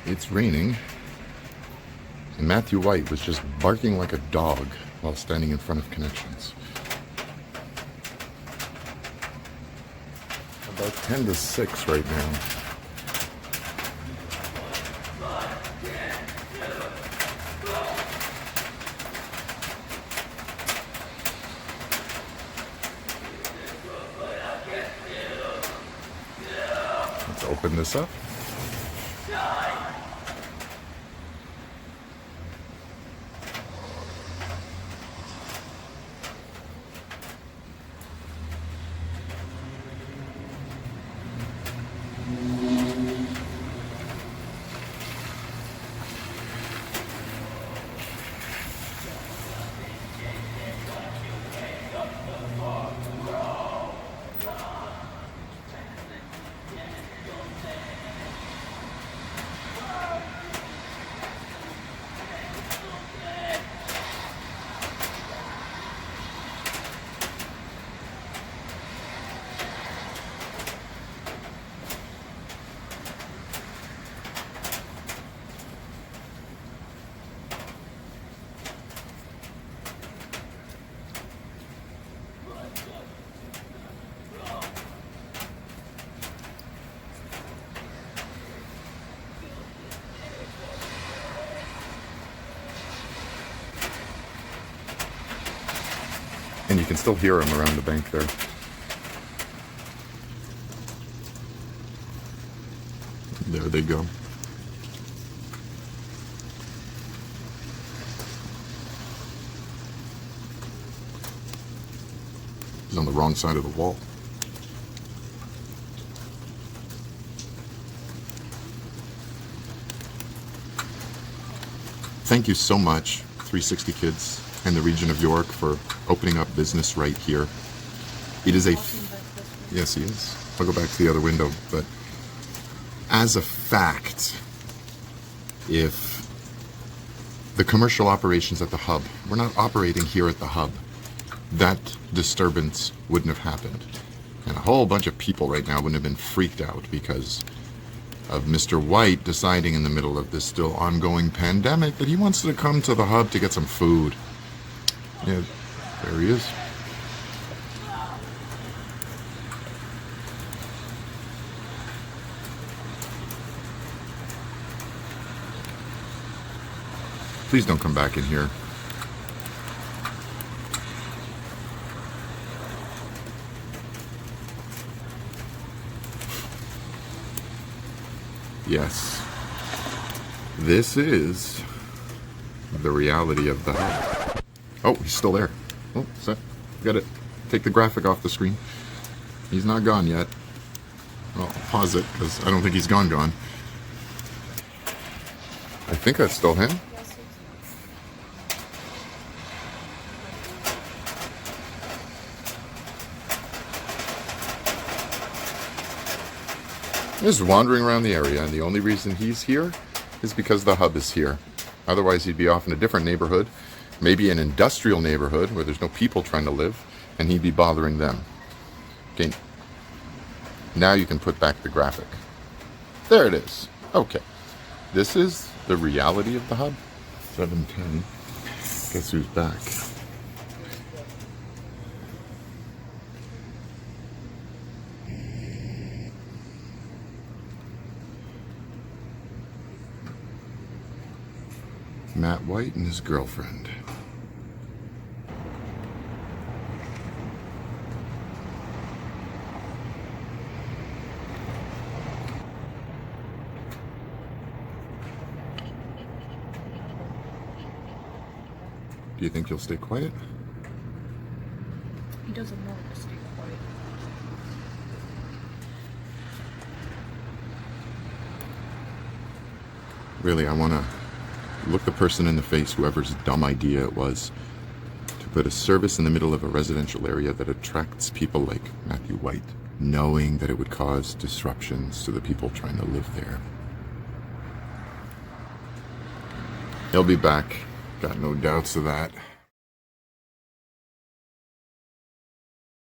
It's raining, and Matthew White was just barking like a dog while standing in front of Connections. About 10 to 6 right now. Let's open this up. And you can still hear him around the bank there. There they go. He's on the wrong side of the wall. Thank you so much, 360 Kids and the region of York, for opening up business right here. It is a... Yes, he is. I'll go back to the other window, but as a fact, if the commercial operations at the hub were not operating here at the hub, that disturbance wouldn't have happened. And a whole bunch of people right now wouldn't have been freaked out because of Mr. White deciding in the middle of this still ongoing pandemic that he wants to come to the hub to get some food. Yeah, there he is. Please don't come back in here. Yes. This is the reality of the hub. Oh, he's still there. Oh, set. Got it. Take the graphic off the screen. He's not gone yet. Well, I'll pause it because I don't think he's gone. I think that's still him. He's wandering around the area, and the only reason he's here is because the hub is here. Otherwise, he'd be off in a different neighborhood, maybe an industrial neighborhood where there's no people trying to live, and he'd be bothering them. Okay, now you can put back the graphic. There it is. Okay, this is the reality of the hub. 7:10. Guess who's back? Matt White and his girlfriend. Do you think you'll stay quiet? He doesn't want to stay quiet. Really, I want to look the person in the face, whoever's dumb idea it was, to put a service in the middle of a residential area that attracts people like Matthew White, knowing that it would cause disruptions to the people trying to live there. He'll be back. Got no doubts of that.